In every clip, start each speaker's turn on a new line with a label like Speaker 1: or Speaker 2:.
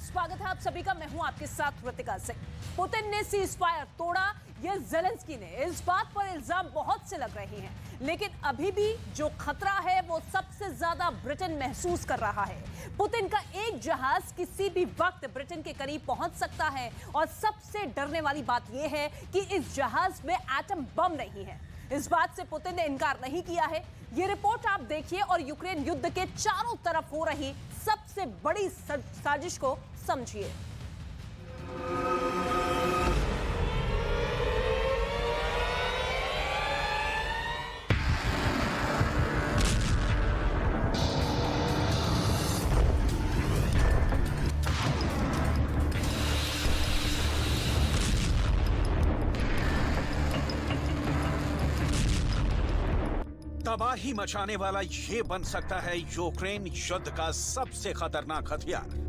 Speaker 1: स्वागत है आप सभी का। मैं हूं आपके साथ ऋतिका सिंह। पुतिन ने सीजफायर तोड़ा, ये ज़ेलेंस्की ने। इस बात पर इल्जाम बहुत से लग रहे हैं, लेकिन अभी भी जो खतरा है वो सबसे ज्यादा ब्रिटेन महसूस कर रहा है। पुतिन का एक जहाज किसी भी वक्त ब्रिटेन के करीब पहुंच सकता है, और सबसे डरने वाली बात यह है कि इस जहाज में एटम बम नहीं है। इस बात से पुतिन ने इनकार नहीं किया है। ये रिपोर्ट आप देखिए और यूक्रेन युद्ध के चारों तरफ हो रही सबसे बड़ी साजिश को समझिए।
Speaker 2: तबाही मचाने वाला ये बन सकता है यूक्रेन युद्ध का सबसे खतरनाक हथियार।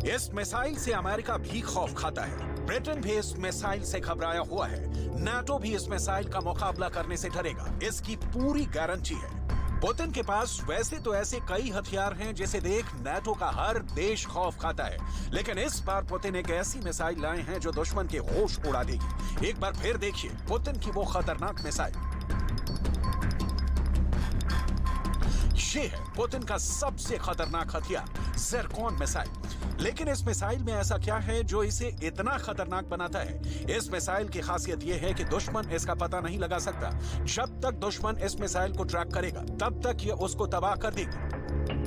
Speaker 2: इस मिसाइल से अमेरिका भी खौफ खाता है, ब्रिटेन भी इस मिसाइल से घबराया हुआ है, नाटो भी इस मिसाइल का मुकाबला करने से डरेगा, इसकी पूरी गारंटी है। पुतिन के पास वैसे तो ऐसे कई हथियार हैं जिसे देख नाटो का हर देश खौफ खाता है, लेकिन इस बार पुतिन एक ऐसी मिसाइल लाए हैं जो दुश्मन के होश उड़ा देगी। एक बार फिर देखिए पुतिन की वो खतरनाक मिसाइल। ये है पुतिन का सबसे खतरनाक हथियार, ज़िरकॉन मिसाइल। लेकिन इस मिसाइल में ऐसा क्या है जो इसे इतना खतरनाक बनाता है? इस मिसाइल की खासियत यह है कि दुश्मन इसका पता नहीं लगा सकता। जब तक दुश्मन इस मिसाइल को ट्रैक करेगा तब तक ये उसको तबाह कर देगी।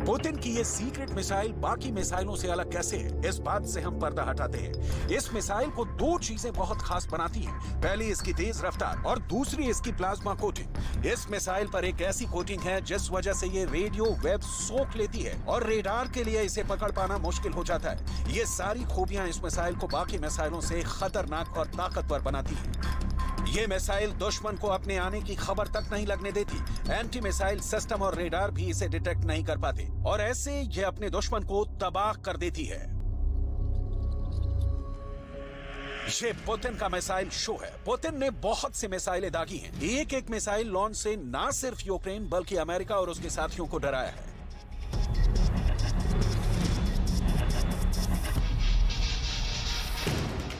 Speaker 2: पुतिन की ये सीक्रेट मिसाइल बाकी मिसाइलों से अलग कैसे है, इस बात से हम पर्दा हटाते हैं। इस मिसाइल को दो चीजें बहुत खास बनाती हैं। पहली इसकी तेज रफ्तार और दूसरी इसकी प्लाज्मा कोटिंग। इस मिसाइल पर एक ऐसी कोटिंग है जिस वजह से ये रेडियो वेव सोख लेती है और रेडार के लिए इसे पकड़ पाना मुश्किल हो जाता है। ये सारी खूबियां इस मिसाइल को बाकी मिसाइलों से खतरनाक और ताकतवर बनाती है। ये मिसाइल दुश्मन को अपने आने की खबर तक नहीं लगने देती। एंटी मिसाइल सिस्टम और रेडार भी इसे डिटेक्ट नहीं कर पाते, और ऐसे ये अपने दुश्मन को तबाह कर देती है। ये पुतिन का मिसाइल शो है। पुतिन ने बहुत से मिसाइलें दागी हैं। एक एक मिसाइल लॉन्च से न सिर्फ यूक्रेन बल्कि अमेरिका और उसके साथियों को डराया है।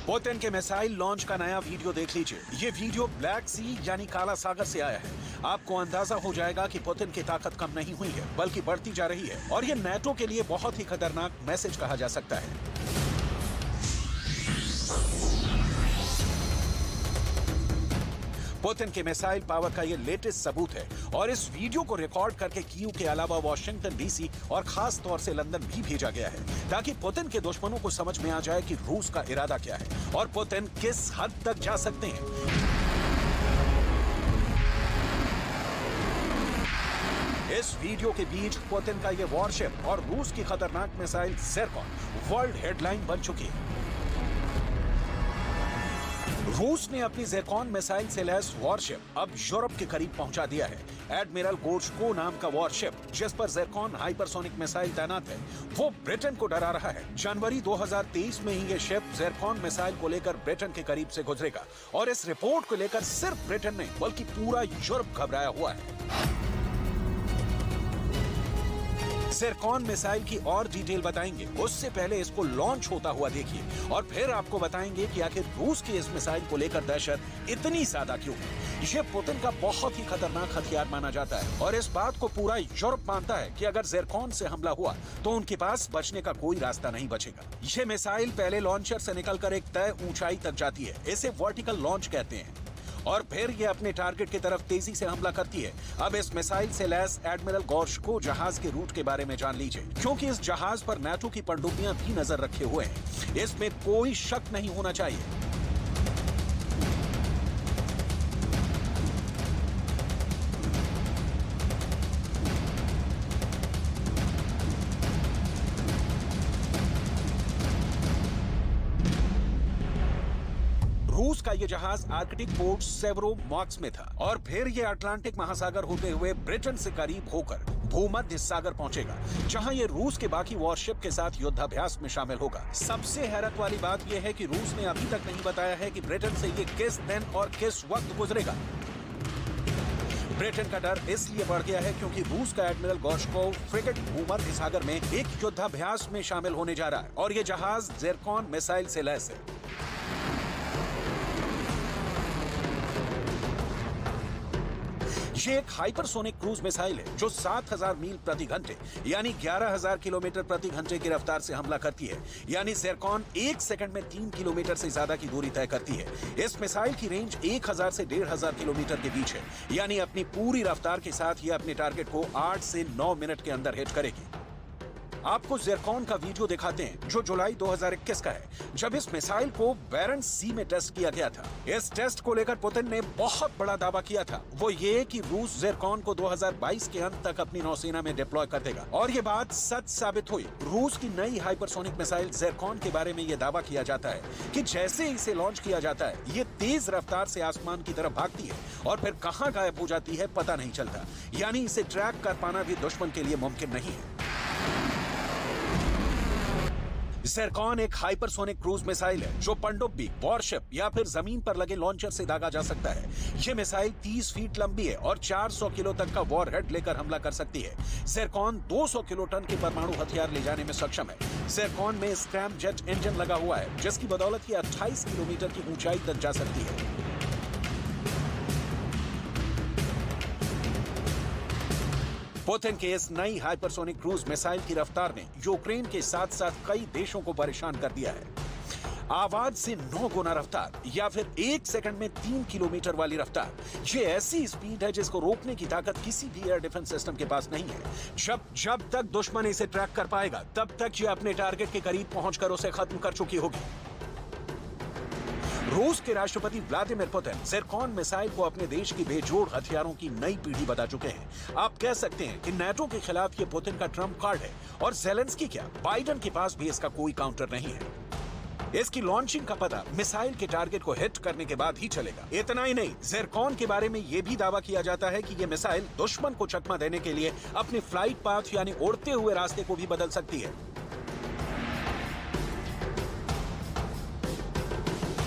Speaker 2: पुतिन के मिसाइल लॉन्च का नया वीडियो देख लीजिए। ये वीडियो ब्लैक सी यानी काला सागर से आया है। आपको अंदाजा हो जाएगा कि पुतिन की ताकत कम नहीं हुई है बल्कि बढ़ती जा रही है, और ये नाटो के लिए बहुत ही खतरनाक मैसेज कहा जा सकता है। पुतिन के मिसाइल पावर का ये लेटेस्ट सबूत है, और इस वीडियो को रिकॉर्ड करके कीव के अलावा वॉशिंगटन डीसी और खास तौर से लंदन भी भेजा गया है, ताकि पुतिन के दुश्मनों को समझ में आ जाए कि रूस का इरादा क्या है और पुतिन किस हद तक जा सकते हैं। इस वीडियो के बीच पुतिन का ये वॉरशिप और रूस की खतरनाक मिसाइल ज़िरकॉन वर्ल्ड हेडलाइन बन चुकी है। रूस ने अपनी ज़िरकॉन मिसाइल से लैस वॉरशिप अब यूरोप के करीब पहुंचा दिया है। एडमिरल गोर्शको नाम का वॉरशिप, जिस पर ज़िरकॉन हाइपरसोनिक मिसाइल तैनात है, वो ब्रिटेन को डरा रहा है। जनवरी 2023 में ही ये शिप ज़िरकॉन मिसाइल को लेकर ब्रिटेन के करीब से गुजरेगा, और इस रिपोर्ट को लेकर सिर्फ ब्रिटेन नहीं बल्कि पूरा यूरोप घबराया हुआ है। ज़िरकॉन मिसाइल की और डिटेल बताएंगे, उससे पहले इसको लॉन्च होता हुआ देखिए, और फिर आपको बताएंगे कि आखिर रूस की इस मिसाइल को लेकर दहशत इतनी ज्यादा क्यों है। ये पुतिन का बहुत ही खतरनाक हथियार माना जाता है, और इस बात को पूरा यूरोप मानता है कि अगर ज़िरकॉन से हमला हुआ तो उनके पास बचने का कोई रास्ता नहीं बचेगा। ये मिसाइल पहले लॉन्चर से निकलकर एक तय ऊंचाई तक जाती है, इसे वर्टिकल लॉन्च कहते हैं, और फिर ये अपने टारगेट की तरफ तेजी से हमला करती है। अब इस मिसाइल से लैस एडमिरल गोर्शको जहाज के रूट के बारे में जान लीजिए, क्योंकि इस जहाज पर नाटो की पनडुब्बियां भी नजर रखे हुए हैं। इसमें कोई शक नहीं होना चाहिए। रूस का ये जहाज आर्कटिक पोर्ट सेवरोमॉर्स्क में था, और फिर ये अटलांटिक महासागर होते हुए ब्रिटेन से करीब होकर भूमध्य सागर पहुंचेगा, जहां ये रूस के बाकी वॉरशिप के साथ युद्धाभ्यास में शामिल होगा। सबसे हैरत वाली बात यह है कि रूस ने अभी तक नहीं बताया है कि ब्रिटेन से ये किस दिन और किस वक्त गुजरेगा। ब्रिटेन का डर इसलिए बढ़ गया है क्योंकि रूस का एडमिरल गोर्शकोव फ्रिगेट भूमध्य सागर में एक युद्धाभ्यास में शामिल होने जा रहा है और ये जहाज ज़िरकॉन मिसाइल से लैस है। ये एक हाइपरसोनिक क्रूज मिसाइल है जो 7000 मील प्रति घंटे यानी 11000 किलोमीटर प्रति घंटे की रफ्तार से हमला करती है। यानी ज़िरकॉन 1 सेकंड में 3 किलोमीटर से ज्यादा की दूरी तय करती है। इस मिसाइल की रेंज 1000 से 1500 किलोमीटर के बीच है। यानी अपनी पूरी रफ्तार के साथ ये अपने टारगेट को 8 से 9 मिनट के अंदर हिट करेगी। आपको ज़िरकॉन का वीडियो दिखाते हैं जो जुलाई 2021 का है, जब इस मिसाइल को बैरेंट्स सी में टेस्ट किया गया था। इस टेस्ट को लेकर पुतिन ने बहुत बड़ा दावा किया था, वो ये कि रूस ज़िरकॉन को 2022 के अंत तक अपनी नौसेना में डिप्लॉय कर देगा और ये बात सच साबित हुई। रूस की नई हाइपरसोनिक मिसाइल ज़िरकॉन के बारे में ये दावा किया जाता है कि जैसे इसे लॉन्च किया जाता है ये तेज रफ्तार से आसमान की तरफ भागती है और फिर कहां गायब हो जाती है पता नहीं चलता। यानी इसे ट्रैक कर पाना भी दुश्मन के लिए मुमकिन नहीं है। ज़िरकॉन एक हाइपरसोनिक क्रूज मिसाइल है जो पनडुब्बी, वॉरशिप या फिर जमीन पर लगे लॉन्चर से दागा जा सकता है। ये मिसाइल 30 फीट लंबी है और 400 किलो तक का वॉरहेड लेकर हमला कर सकती है। ज़िरकॉन 200 किलो टन के परमाणु हथियार ले जाने में सक्षम है। ज़िरकॉन में स्क्रैम जेट इंजन लगा हुआ है जिसकी बदौलत ये 28 किलोमीटर की ऊंचाई तक जा सकती है। पुतिन के इस नई हाइपरसोनिक क्रूज मिसाइल की रफ्तार ने यूक्रेन के साथ साथ कई देशों को परेशान कर दिया है। आवाज से 9 गुना रफ्तार या फिर 1 सेकंड में 3 किलोमीटर वाली रफ्तार, ये ऐसी स्पीड है जिसको रोकने की ताकत किसी भी एयर डिफेंस सिस्टम के पास नहीं है। जब तक दुश्मन इसे ट्रैक कर पाएगा तब तक ये अपने टारगेट के करीब पहुंचकर उसे खत्म कर चुकी होगी। रूस के राष्ट्रपति व्लादिमीर पुतिन ज़िरकॉन मिसाइल को अपने देश की बेजोड़ हथियारों की नई पीढ़ी बता चुके हैं। आप कह सकते हैं कि नाटो के खिलाफ ये पुतिन का ट्रम्प कार्ड है और ज़ेलेंस्की क्या, बाइडेन के पास भी इसका कोई काउंटर नहीं है। इसकी लॉन्चिंग का पता मिसाइल के टारगेट को हिट करने के बाद ही चलेगा। इतना ही नहीं, ज़िरकॉन के बारे में यह भी दावा किया जाता है कि यह मिसाइल दुश्मन को चकमा देने के लिए अपने फ्लाइट पाथ यानी उड़ते हुए रास्ते को भी बदल सकती है।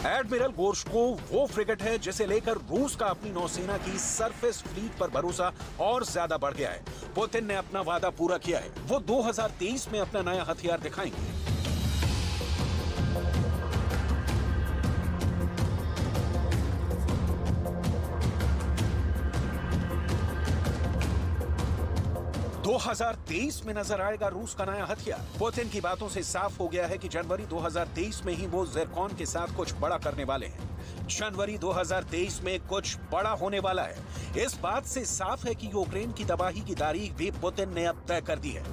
Speaker 2: एडमिरल गोर्शकोव वो फ्रिगेट है जिसे लेकर रूस का अपनी नौसेना की सरफेस फ्लीट पर भरोसा और ज्यादा बढ़ गया है। पुतिन ने अपना वादा पूरा किया है, वो 2023 में अपना नया हथियार दिखाएंगे। दो 2023 में नजर आएगा रूस का नया हथियार। पुतिन की बातों से साफ हो गया है कि जनवरी 2023 में ही वो ज़िरकॉन के साथ कुछ बड़ा करने वाले हैं। जनवरी 2023 में कुछ बड़ा होने वाला है। इस बात से साफ है कि यूक्रेन की तबाही की तारीख भी पुतिन ने अब तय कर दी है।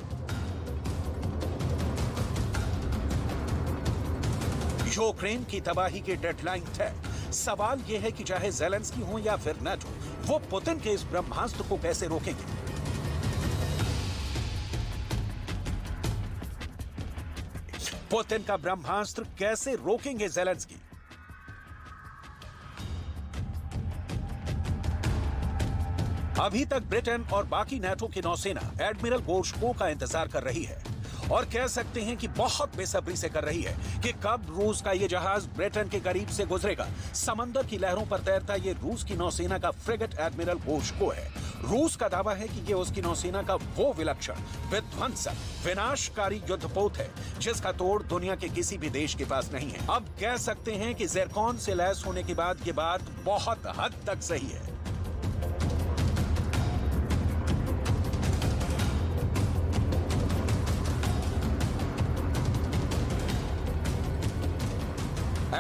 Speaker 2: यूक्रेन की तबाही की डेडलाइन तय। सवाल यह है कि चाहे ज़ेलेंस्की हो या फिर नाटो, वो पुतिन के इस ब्रह्मास्त्र को कैसे रोकेंगे। पुतिन का ब्रह्मास्त्र कैसे रोकेंगे ज़ेलेंस्की। अभी तक ब्रिटेन और बाकी नाटो की नौसेना एडमिरल गोर्शकोव का इंतजार कर रही है और कह सकते हैं कि बहुत बेसब्री से कर रही है कि कब रूस का ये जहाज ब्रिटेन के करीब से गुजरेगा। समंदर की लहरों पर तैरता ये रूस की नौसेना का फ्रिगेट एडमिरल गोर्शकोव है। रूस का दावा है कि ये उसकी नौसेना का वो विलक्षण, विध्वंसक, विनाशकारी युद्धपोत है जिसका तोड़ दुनिया के किसी भी देश के पास नहीं है। अब कह सकते हैं कि ज़िरकॉन से लैस होने के बाद ये बात बहुत हद तक सही है।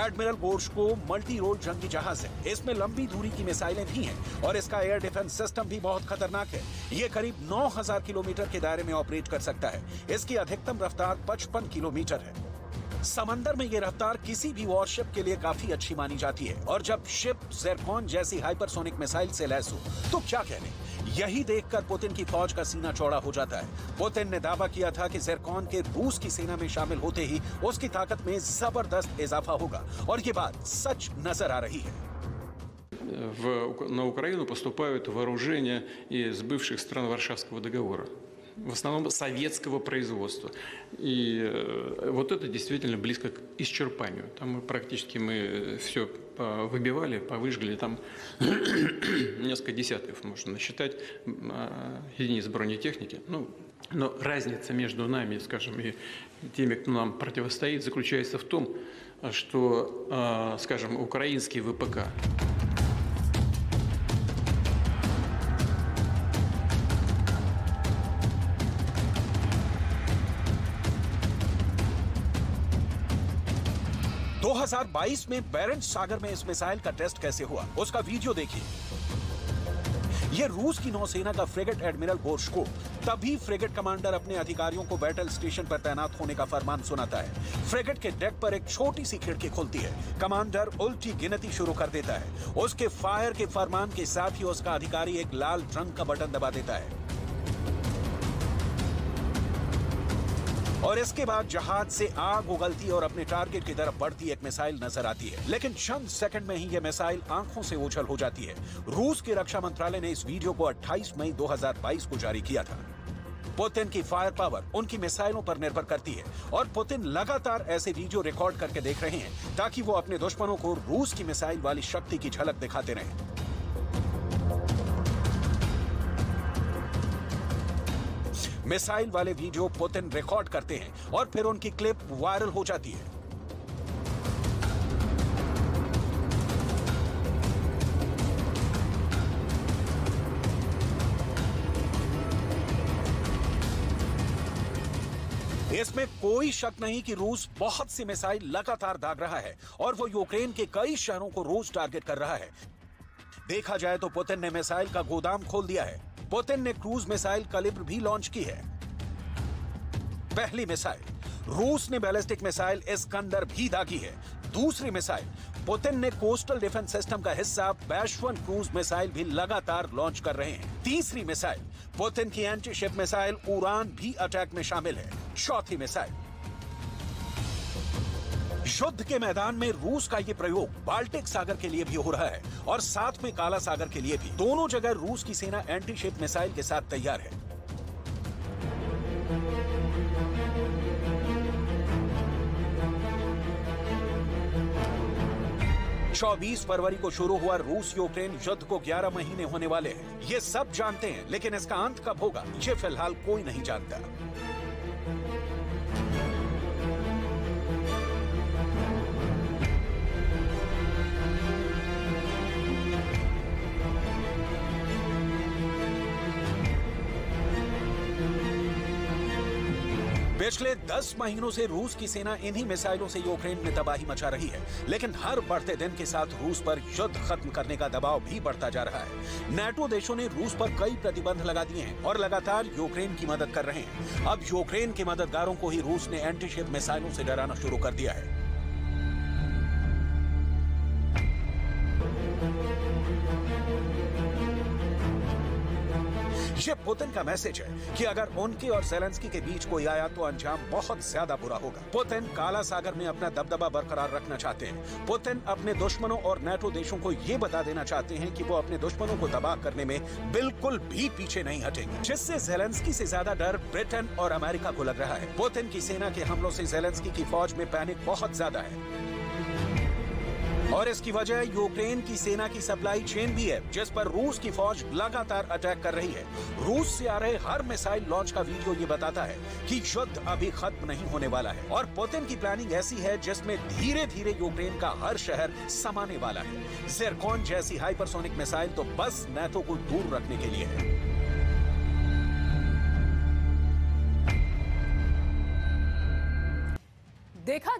Speaker 2: एडमिरल गोर्शकोव मल्टी रोल जंगी जहाज है। इसमें लंबी दूरी की मिसाइलें भी हैं और इसका एयर डिफेंस सिस्टम भी बहुत खतरनाक है। ये करीब 9000 किलोमीटर के दायरे में ऑपरेट कर सकता है। इसकी अधिकतम रफ्तार 55 किलोमीटर है। समंदर में ये रफ्तार किसी भी वॉरशिप के लिए काफी अच्छी मानी जाती है और जब शिप ज़िरकॉन जैसी हाइपरसोनिक मिसाइल से लैस हो तो क्या कहने। यही देखकर पुतिन की फौज का सीना चौड़ा हो जाता है। पुतिन ने दावा किया था कि ज़िरकॉन के रूस की सेना में शामिल होते ही उसकी ताकत में जबरदस्त इजाफा होगा और ये बात सच नजर आ रही है।
Speaker 3: На Украину поступают вооружения из бывших стран Варшавского договора. в основном советского производства. И вот это действительно близко к исчерпанию. Там мы практически все выбивали, повыжгли, там несколько десятков можно насчитать единиц бронетехники. Но разница между нами, скажем, и теми, кто нам противостоит, заключается в том, что, скажем, украинский ВПК
Speaker 2: – 2022 में बैरेंट सागर में इस मिसाइल का टेस्ट कैसे हुआ, उसका वीडियो देखिए। यह रूस की नौसेना का फ्रिगेट एडमिरल गोर्शकोव तभी फ्रिगेट कमांडर अपने अधिकारियों को बैटल स्टेशन पर तैनात होने का फरमान सुनाता है। फ्रिगेट के डेक पर एक छोटी सी खिड़की खुलती है। कमांडर उल्टी गिनती शुरू कर देता है। उसके फायर के फरमान के साथ ही उसका अधिकारी एक लाल रंग का बटन दबा देता है और इसके बाद जहाज से आग उगलती और अपने टारगेट की तरफ बढ़ती एक मिसाइल नजर आती है। लेकिन चंद सेकंड में ही यह मिसाइल आंखों से ओझल हो जाती है। रूस के रक्षा मंत्रालय ने इस वीडियो को 28 मई 2022 को जारी किया था। पुतिन की फायर पावर उनकी मिसाइलों पर निर्भर करती है और पुतिन लगातार ऐसे वीडियो रिकॉर्ड करके देख रहे हैं ताकि वो अपने दुश्मनों को रूस की मिसाइल वाली शक्ति की झलक दिखाते रहें। मिसाइल वाले वीडियो पुतिन रिकॉर्ड करते हैं और फिर उनकी क्लिप वायरल हो जाती है। इसमें कोई शक नहीं कि रूस बहुत सी मिसाइल लगातार दाग रहा है और वो यूक्रेन के कई शहरों को रोज टारगेट कर रहा है। देखा जाए तो पुतिन ने मिसाइल का गोदाम खोल दिया है। पुतिन ने क्रूज मिसाइल कैलिब्र भी लॉन्च की है। पहली मिसाइल रूस ने बैलिस्टिक मिसाइल इस्कंदर भी दागी है। दूसरी मिसाइल पुतिन ने कोस्टल डिफेंस सिस्टम का हिस्सा बैश-1 क्रूज मिसाइल भी लगातार लॉन्च कर रहे हैं। तीसरी मिसाइल पुतिन की एंटी शिप मिसाइल उरान भी अटैक में शामिल है। चौथी मिसाइल युद्ध के मैदान में रूस का यह प्रयोग बाल्टिक सागर के लिए भी हो रहा है और साथ में काला सागर के लिए भी। दोनों जगह रूस की सेना एंटी शिप मिसाइल के साथ तैयार है। चौबीस फरवरी को शुरू हुआ रूस यूक्रेन युद्ध को 11 महीने होने वाले हैं। ये सब जानते हैं, लेकिन इसका अंत कब होगा ये फिलहाल कोई नहीं जानता। पिछले 10 महीनों से रूस की सेना इन्हीं मिसाइलों से यूक्रेन में तबाही मचा रही है, लेकिन हर बढ़ते दिन के साथ रूस पर युद्ध खत्म करने का दबाव भी बढ़ता जा रहा है। नाटो देशों ने रूस पर कई प्रतिबंध लगा दिए हैं और लगातार यूक्रेन की मदद कर रहे हैं। अब यूक्रेन के मददगारों को ही रूस ने एंटी शिप मिसाइलों से डराना शुरू कर दिया है। ये पुतिन का मैसेज है कि अगर उनके और ज़ेलेंस्की के बीच कोई आया तो अंजाम बहुत ज्यादा बुरा होगा। पुतिन काला सागर में अपना दबदबा बरकरार रखना चाहते हैं। पुतिन अपने दुश्मनों और नाटो देशों को ये बता देना चाहते हैं कि वो अपने दुश्मनों को तबाह करने में बिल्कुल भी पीछे नहीं हटेंगे, जिससे ज़ेलेंस्की से ज्यादा डर ब्रिटेन और अमेरिका को लग रहा है। पुतिन की सेना के हमलों से ज़ेलेंस्की की फौज में पैनिक बहुत ज्यादा है और इसकी वजह यूक्रेन की सेना की सप्लाई चेन भी है, जिस पर रूस की फौज लगातार अटैक कर रही है। रूस से आ रहे हर मिसाइल लॉन्च का वीडियो ये बताता है कि युद्ध अभी खत्म नहीं होने वाला है और पुतिन की प्लानिंग ऐसी है जिसमें धीरे धीरे यूक्रेन का हर शहर समाने वाला है। ज़िरकॉन जैसी हाइपरसोनिक मिसाइल तो बस नाटो को दूर रखने के लिए है।
Speaker 1: देखा